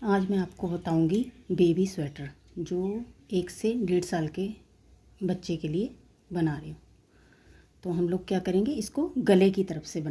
आज मैं आपको बताऊंगी बेबी स्वेटर जो 1 से 1.5 साल के बच्चे के लिए बना रही हूँ। तो हम लोग क्या करेंगे, इसको गले की तरफ से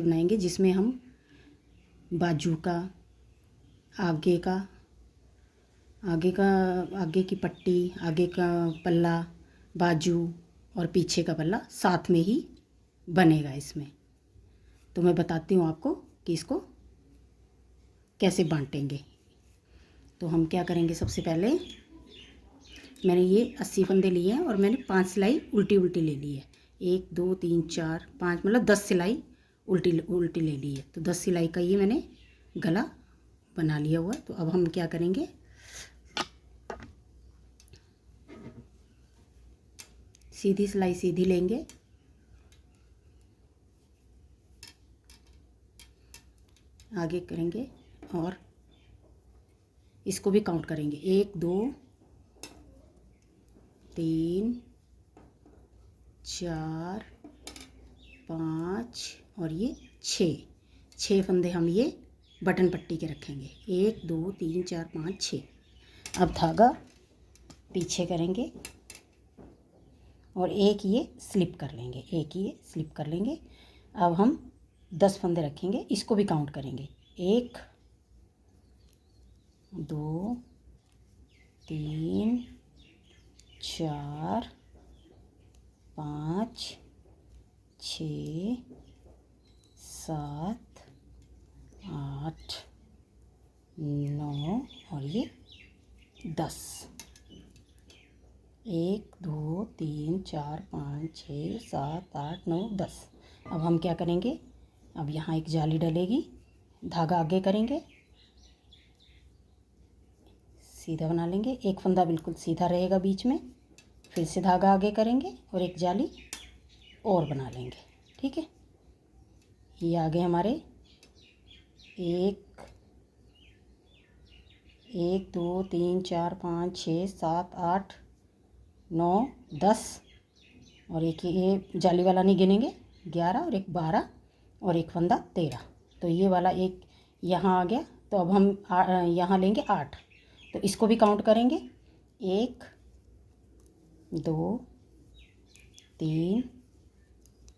बनाएंगे जिसमें हम बाजू का, आगे का, आगे की पट्टी, आगे का पल्ला, बाजू और पीछे का पल्ला साथ में ही बनेगा इसमें। तो मैं बताती हूँ आपको कि इसको कैसे बांटेंगे। तो हम क्या करेंगे, सबसे पहले मैंने ये 80 फंदे लिए हैं और मैंने 5 सिलाई उल्टी ले ली है। 1 2 3 4 5 मतलब 10 सिलाई उल्टी ले ली है। तो 10 सिलाई का ये मैंने गला बना लिया हुआ है। तो अब हम क्या करेंगे, सीधी सिलाई सीधी लेंगे, आगे करेंगे और इसको भी काउंट करेंगे। 1 2 3 4 5 और ये 6 फंदे हम ये बटन पट्टी के रखेंगे। 1 2 3 4 5 6। अब धागा पीछे करेंगे और एक ये स्लिप कर लेंगे। अब हम 10 फंदे रखेंगे, इसको भी काउंट करेंगे। 1 2 3 4 5 6 7 8 9 और ये 10। 1 2 3 4 5 6 7 8 9 10। अब हम क्या करेंगे, अब यहाँ एक जाली डलेगी, धागा आगे करेंगे, सीधा बना लेंगे। एक फंदा बिल्कुल सीधा रहेगा बीच में, फिर से धागा आगे करेंगे और एक जाली और बना लेंगे। ठीक है, ये आगे हमारे 1 2 3 4 5 6 7 8 9 10 और एक ये जाली वाला नहीं गिनेंगे, 11 और एक 12 और एक फंदा 13। तो ये वाला एक यहाँ आ गया। तो अब हम यहाँ लेंगे 8। तो इसको भी काउंट करेंगे। 1 2 3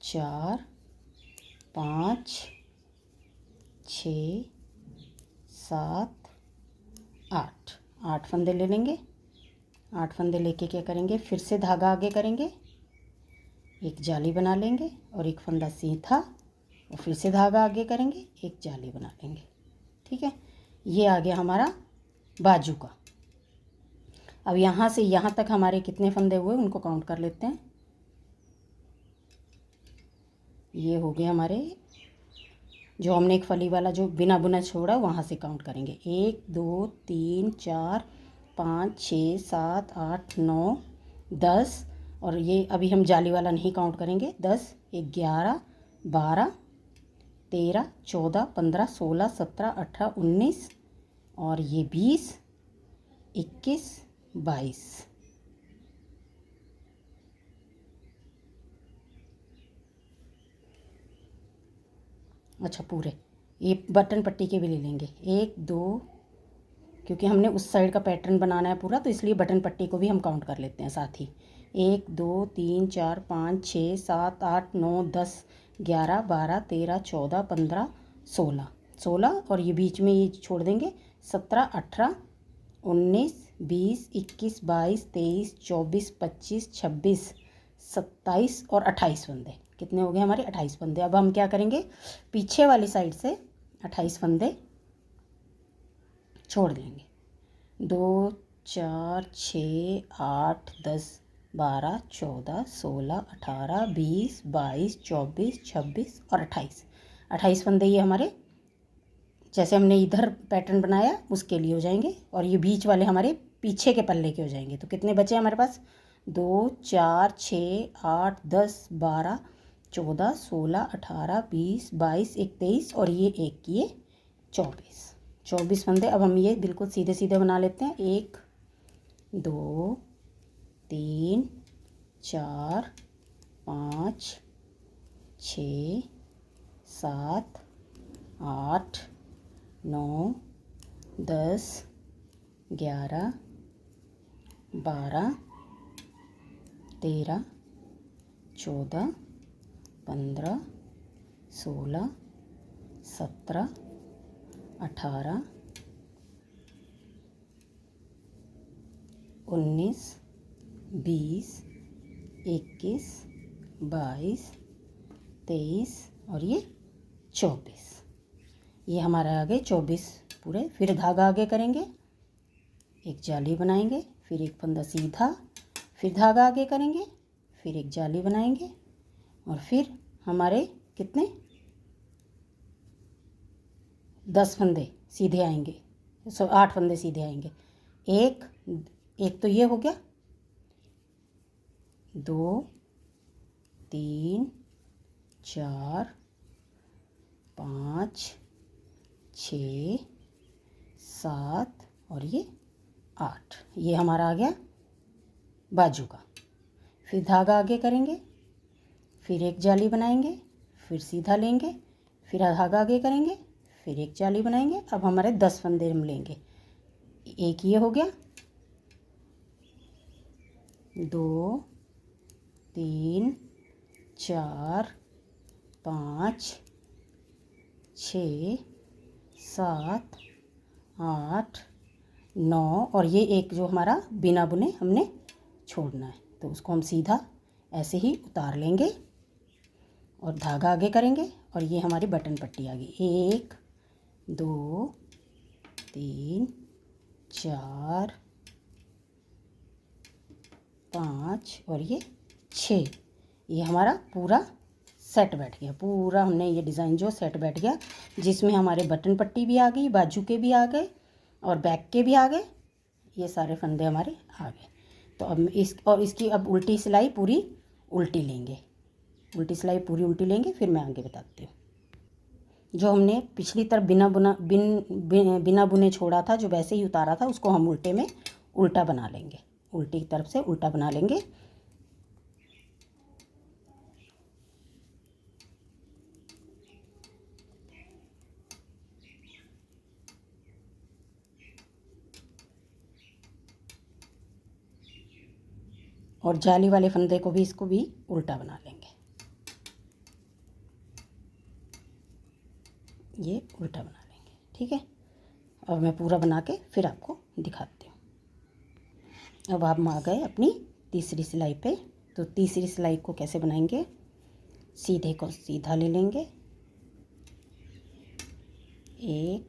4 5 6 7 8 फंदे ले लेंगे। 8 फंदे लेके क्या करेंगे, फिर से धागा आगे करेंगे, एक जाली बना लेंगे और एक फंदा सीधा और फिर से धागा आगे करेंगे, एक जाली बना लेंगे। ठीक है, ये आ गया हमारा बाजू का। अब यहाँ से यहाँ तक हमारे कितने फंदे हुए उनको काउंट कर लेते हैं। ये हो गए हमारे, जो हमने एक फली वाला जो बिना बुना छोड़ा वहाँ से काउंट करेंगे। 1 2 3 4 5 6 7 8 9 10 और ये अभी हम जाली वाला नहीं काउंट करेंगे। 10 11 12 13 14 15 16 17 18 19 और ये 20 21 22। अच्छा, पूरे ये बटन पट्टी के भी ले लेंगे। 1 2, क्योंकि हमने उस साइड का पैटर्न बनाना है पूरा, तो इसलिए बटन पट्टी को भी हम काउंट कर लेते हैं साथ ही। 1 2 3 4 5 6 7 8 9 10 11 12 13 14 15 16 और ये बीच में ये छोड़ देंगे। 17 18 19 20 21 22 23 24 25 26 27 और 28 फंदे। कितने हो गए हमारे? 28 फंदे। अब हम क्या करेंगे, पीछे वाली साइड से 28 फंदे छोड़ देंगे। 2 4 6 8 10 12 14 16 18 20 22 24 26 और 28 फंदे ये हमारे जैसे हमने इधर पैटर्न बनाया उसके लिए हो जाएंगे और ये बीच वाले हमारे पीछे के पल्ले के हो जाएंगे। तो कितने बचे हमारे पास? 2 4 6 8 10 12 14 16 18 20 22 21 और ये एक ये 24 फंदे। अब हम ये बिल्कुल सीधे सीधे बना लेते हैं। 1 2 3 4 5 6 7 8 9 10 11 12 13 14 15 16 17 18 19 20 21 22 23 और ये 24। ये हमारा आगे 24 पूरे। फिर धागा आगे करेंगे, एक जाली बनाएंगे, फिर एक फंदा सीधा, फिर धागा आगे करेंगे, फिर एक जाली बनाएंगे और फिर हमारे कितने 10 फंदे सीधे आएंगे, 8 फंदे सीधे आएंगे। एक तो ये हो गया, 2 3 4 5 6 7 और ये 8। ये हमारा आ गया बाजू का। फिर धागा आगे करेंगे, फिर एक जाली बनाएंगे, फिर सीधा लेंगे, फिर धागा आगे करेंगे, फिर एक जाली बनाएंगे। अब हमारे 10 फंदे हम लेंगे। एक ये हो गया, 2 3 4 5 6 7 8 9 और ये एक जो हमारा बिना बुने हमने छोड़ना है, तो उसको हम सीधा ऐसे ही उतार लेंगे और धागा आगे करेंगे और ये हमारी बटन पट्टी आ गई। 1 2 3 4 5 और ये 6। ये हमारा पूरा सेट बैठ गया। पूरा हमने ये डिज़ाइन जो सेट बैठ गया, जिसमें हमारे बटन पट्टी भी आ गई, बाजू के भी आ गए और बैक के भी आ गए। ये सारे फंदे हमारे आ गए। तो अब इसकी अब उल्टी सिलाई पूरी उल्टी लेंगे, उल्टी सिलाई पूरी उल्टी लेंगे, फिर मैं आगे बताती हूँ। जो हमने पिछली तरफ बिना बुने छोड़ा था, जो वैसे ही उतारा था, उसको हम उल्टे में उल्टा बना लेंगे, उल्टी तरफ से उल्टा बना लेंगे। और जाली वाले फंदे को भी, इसको भी उल्टा बना लेंगे। ये उल्टा बना लेंगे, ठीक है। अब मैं पूरा बना के फिर आपको दिखाती हूँ। अब आप आ गए अपनी तीसरी सिलाई पे। तो तीसरी सिलाई को कैसे बनाएंगे? सीधे को सीधा ले लेंगे, 1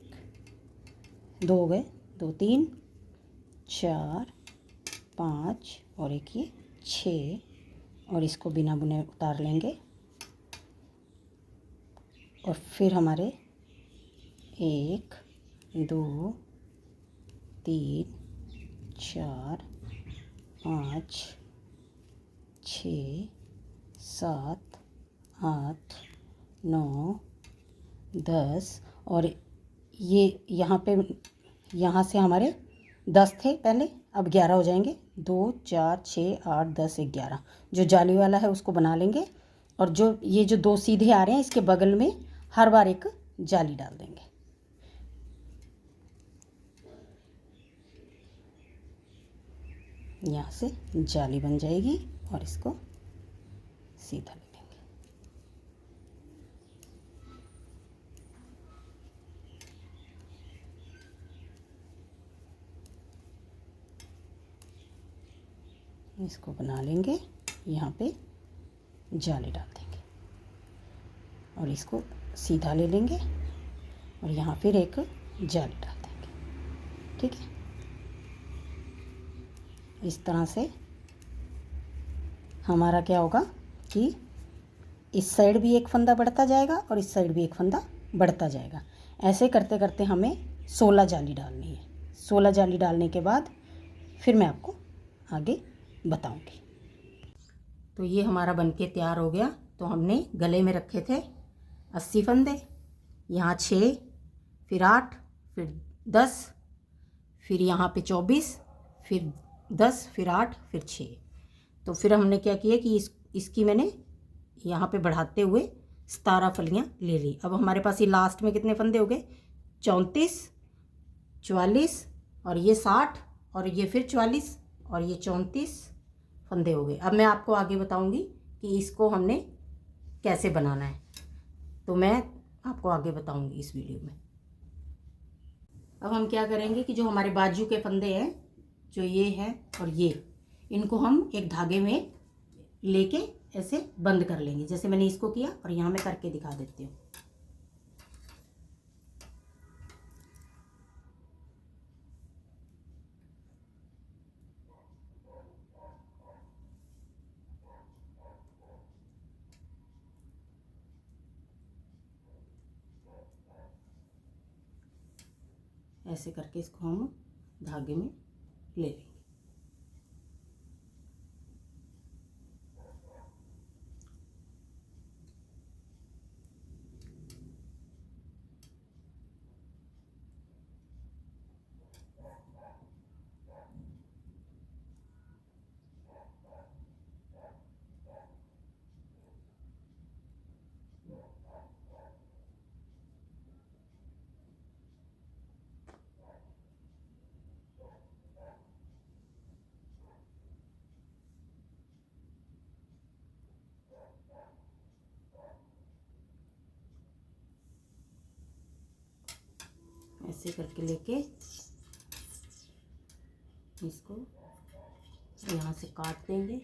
2 गए, 2 3 4 5 और एक ये 6 और इसको बिना बुने उतार लेंगे। और फिर हमारे 1 2 3 4 5 6 7 8 9 10 और ये यहाँ से हमारे 10 थे पहले, अब 11 हो जाएंगे। 2 4 6 8 10 11 जो जाली वाला है उसको बना लेंगे। और जो ये जो 2 सीधे आ रहे हैं, इसके बगल में हर बार एक जाली डाल देंगे। यहाँ से जाली बन जाएगी और इसको सीधा ले लेंगे। इसको बना लेंगे, यहाँ पे जाली डाल देंगे और इसको सीधा ले लेंगे और यहाँ फिर एक जाली डाल देंगे, ठीक है। इस तरह से हमारा क्या होगा कि इस साइड भी एक फंदा बढ़ता जाएगा और इस साइड भी एक फंदा बढ़ता जाएगा। ऐसे करते करते हमें 16 जाली डालनी है। 16 जाली डालने के बाद फिर मैं आपको आगे बताऊंगी। तो ये हमारा बनके तैयार हो गया। तो हमने गले में रखे थे 80 फंदे, यहाँ 6, फिर 8, फिर 10, फिर यहाँ पे 24, फिर 10, फिर 8, फिर 6। तो फिर हमने क्या किया कि इसकी मैंने यहाँ पे बढ़ाते हुए 17 फलियाँ ले ली। अब हमारे पास ये लास्ट में कितने फंदे हो गए? 34 44 और ये 60 और ये फिर 44 और ये 34 फंदे हो गए। अब मैं आपको आगे बताऊंगी कि इसको हमने कैसे बनाना है, तो मैं आपको आगे बताऊंगी इस वीडियो में। अब हम क्या करेंगे कि जो हमारे बाजू के फंदे हैं, जो ये हैं और ये, इनको हम एक धागे में लेके ऐसे बंद कर लेंगे, जैसे मैंने इसको किया और यहाँ मैं करके दिखा देती हूँ। ऐसे करके इसको हम धागे में ले लेंगे। ऐसे करके लेके इसको यहाँ से काट देंगे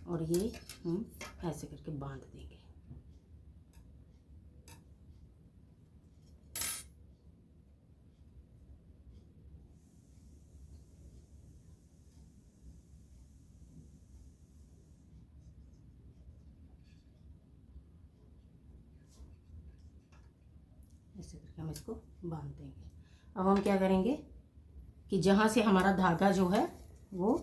और ये हम ऐसे करके बांध देंगे। ऐसे करके हम इसको बांध देंगे। अब हम क्या करेंगे कि जहाँ से हमारा धागा जो है वो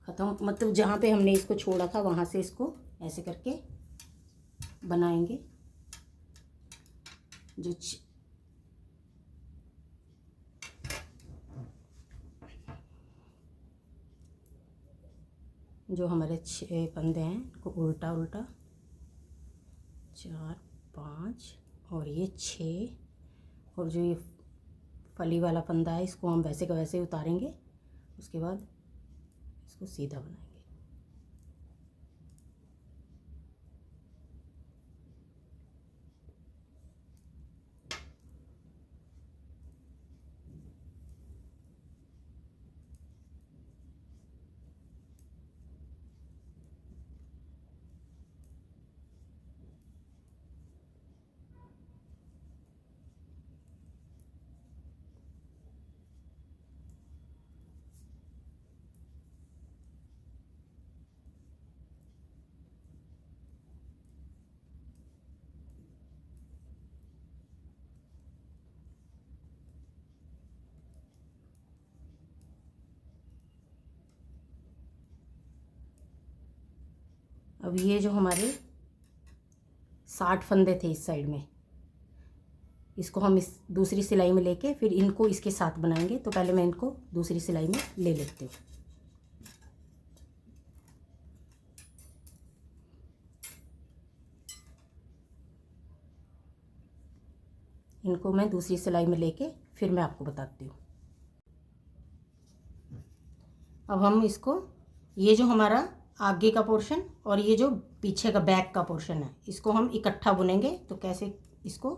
ख़त्म, मतलब जहाँ पे हमने इसको छोड़ा था वहाँ से इसको ऐसे करके बनाएंगे। जो हमारे 6 फंदे हैं उनको उल्टा उल्टा 4 5 और ये 6, और जो ये फली वाला फंदा है इसको हम वैसे का वैसे उतारेंगे, उसके बाद इसको सीधा बनाएंगे। अब ये जो हमारे 60 फंदे थे इस साइड में, इसको हम इस दूसरी सिलाई में लेके फिर इनको इसके साथ बनाएंगे। तो पहले मैं इनको दूसरी सिलाई में ले लेती हूँ। इनको मैं दूसरी सिलाई में लेके फिर मैं आपको बताती हूँ। अब हम इसको, ये जो हमारा आगे का पोर्शन और ये जो पीछे का बैक का पोर्शन है, इसको हम इकट्ठा बुनेंगे। तो कैसे, इसको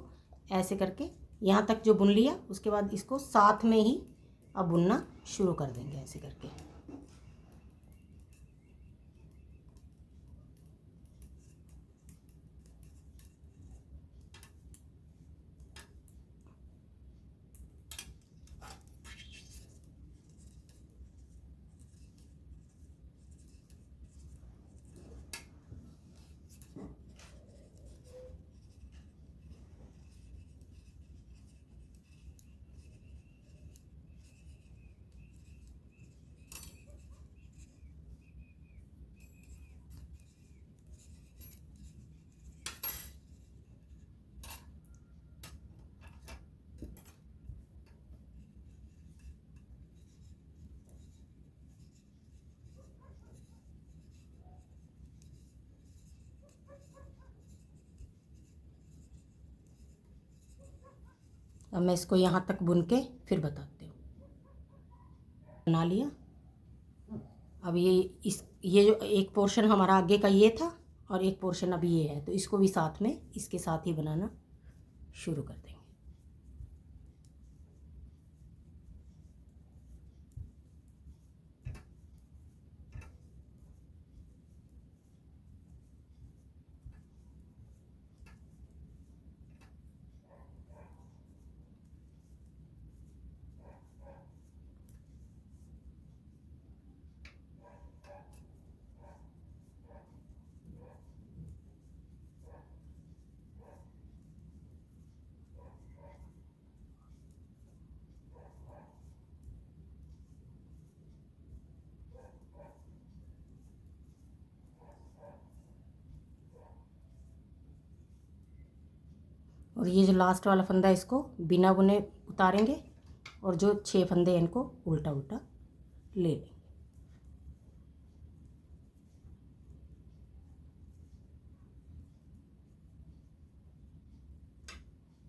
ऐसे करके यहाँ तक जो बुन लिया, उसके बाद इसको साथ में ही अब बुनना शुरू कर देंगे ऐसे करके। अब मैं इसको यहाँ तक बुन के फिर बताती हूँ। बना लिया। अब ये जो एक पोर्शन हमारा आगे का ये था और एक पोर्शन अभी ये है, तो इसको भी साथ में इसके साथ ही बनाना शुरू कर देंगे। और ये जो लास्ट वाला फंदा है इसको बिना बुने उतारेंगे और जो 6 फंदे हैं इनको उल्टा उल्टा ले लेंगे।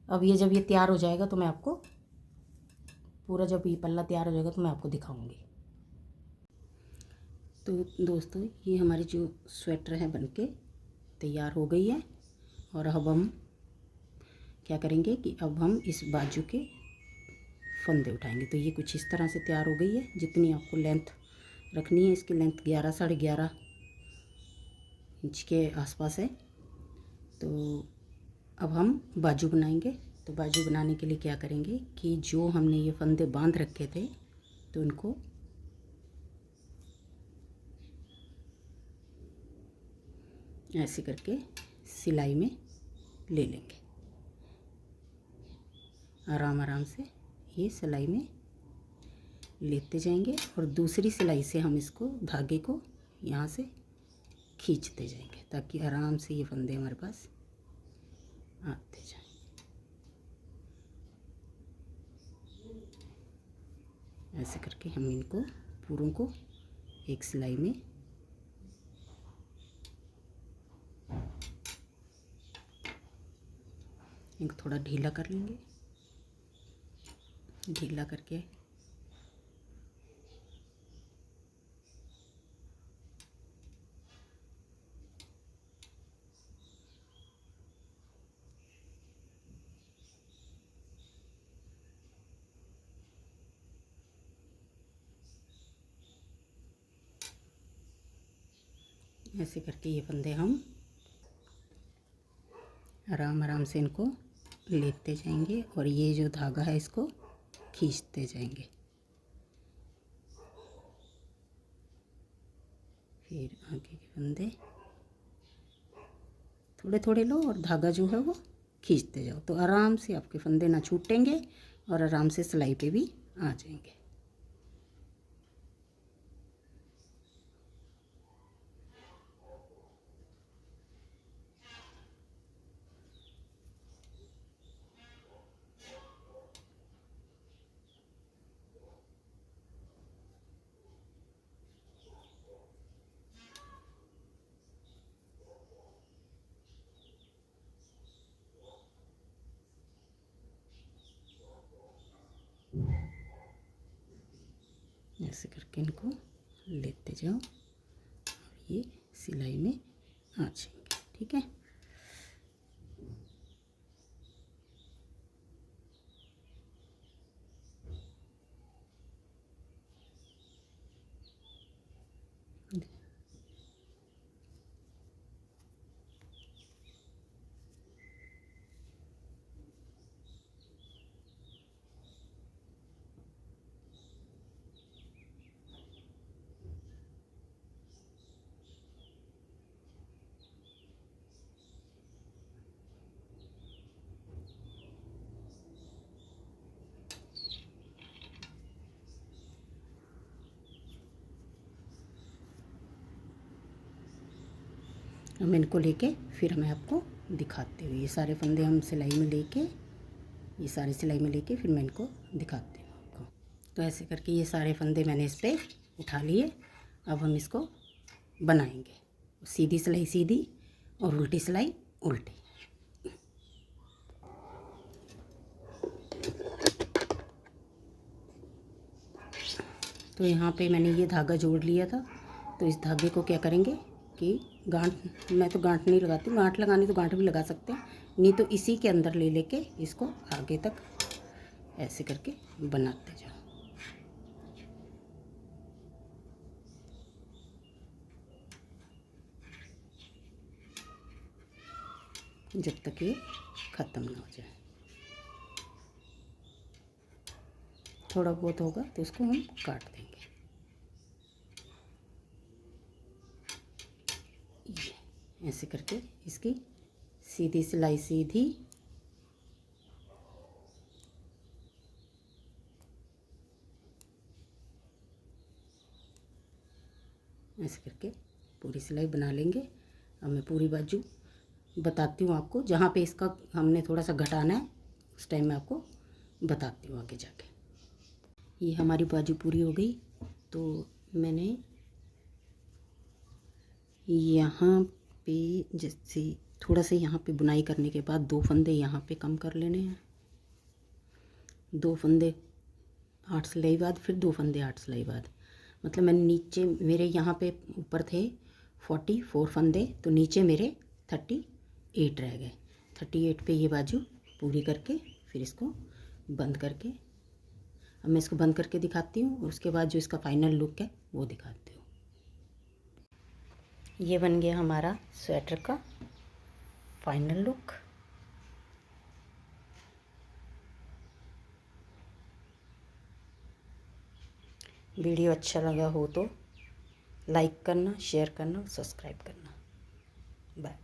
अब ये जब ये तैयार हो जाएगा तो मैं आपको पूरा, जब ये पल्ला तैयार हो जाएगा तो मैं आपको दिखाऊंगी। तो दोस्तों ये हमारी जो स्वेटर है बनके तैयार हो गई है। और अब हम क्या करेंगे कि अब हम इस बाजू के फंदे उठाएंगे। तो ये कुछ इस तरह से तैयार हो गई है। जितनी आपको लेंथ रखनी है, इसकी लेंथ 11 साढ़े 11 इंच के आसपास है। तो अब हम बाजू बनाएंगे। तो बाजू बनाने के लिए क्या करेंगे कि जो हमने ये फंदे बांध रखे थे तो उनको ऐसे करके सिलाई में ले लेंगे। आराम आराम से ये सिलाई में लेते जाएंगे और दूसरी सिलाई से हम इसको धागे को यहाँ से खींचते जाएंगे ताकि आराम से ये फंदे हमारे पास आते जाएं। ऐसे करके हम इनको पूरों को एक सिलाई में इनको थोड़ा ढीला कर लेंगे। ढीला करके ऐसे करके ये फंदे हम आराम आराम से इनको लेते जाएंगे और ये जो धागा है इसको खींचते जाएंगे। फिर आगे के फंदे थोड़े थोड़े लो और धागा जो है वो खींचते जाओ। तो आराम से आपके फंदे ना छूटेंगे और आराम से सिलाई पे भी आ जाएंगे। ऐसे करके इनको लेते जाओ और ये सिलाई में आ जाएंगे। ठीक है। हम इनको लेके फिर मैं आपको दिखाती हूँ। ये सारे फंदे हम सिलाई में लेके, ये सारी सिलाई में लेके फिर मैं इनको दिखाती हूँ आपको। तो ऐसे करके ये सारे फंदे मैंने इस पर उठा लिए। अब हम इसको बनाएंगे। सीधी सिलाई सीधी और उल्टी सिलाई उल्टी। तो यहाँ पे मैंने ये धागा जोड़ लिया था, तो इस धागे को क्या करेंगे कि गांठ, मैं तो गांठ नहीं लगाती, गांठ लगानी तो गांठ भी लगा सकते हैं, नहीं तो इसी के अंदर ले लेके इसको आगे तक ऐसे करके बनाते जाओ। जब तक ये ख़त्म ना हो जाए। थोड़ा बहुत होगा तो उसको हम काट देंगे। ये ऐसे करके इसकी सीधी सिलाई, सीधी ऐसे करके पूरी सिलाई बना लेंगे। अब मैं पूरी बाजू बताती हूँ आपको, जहाँ पे इसका हमने थोड़ा सा घटाना है उस टाइम मैं आपको बताती हूँ आगे जाके। ये हमारी बाजू पूरी हो गई, तो मैंने यहाँ पे जैसे थोड़ा सा यहाँ पे बुनाई करने के बाद 2 फंदे यहाँ पे कम कर लेने हैं। 2 फंदे 8 सिलाई बाद, फिर 2 फंदे 8 सिलाई बाद, मतलब मैंने नीचे मेरे यहाँ पे ऊपर थे 44 फंदे, तो नीचे मेरे 38 रह गए। 38 पे ये बाजू पूरी करके फिर इसको बंद करके, अब मैं इसको बंद करके दिखाती हूँ और उसके बाद जो इसका फाइनल लुक है वो दिखाती हूँ। ये बन गया हमारा स्वेटर का फाइनल लुक। वीडियो अच्छा लगा हो तो लाइक करना, शेयर करना, सब्सक्राइब करना। बाय।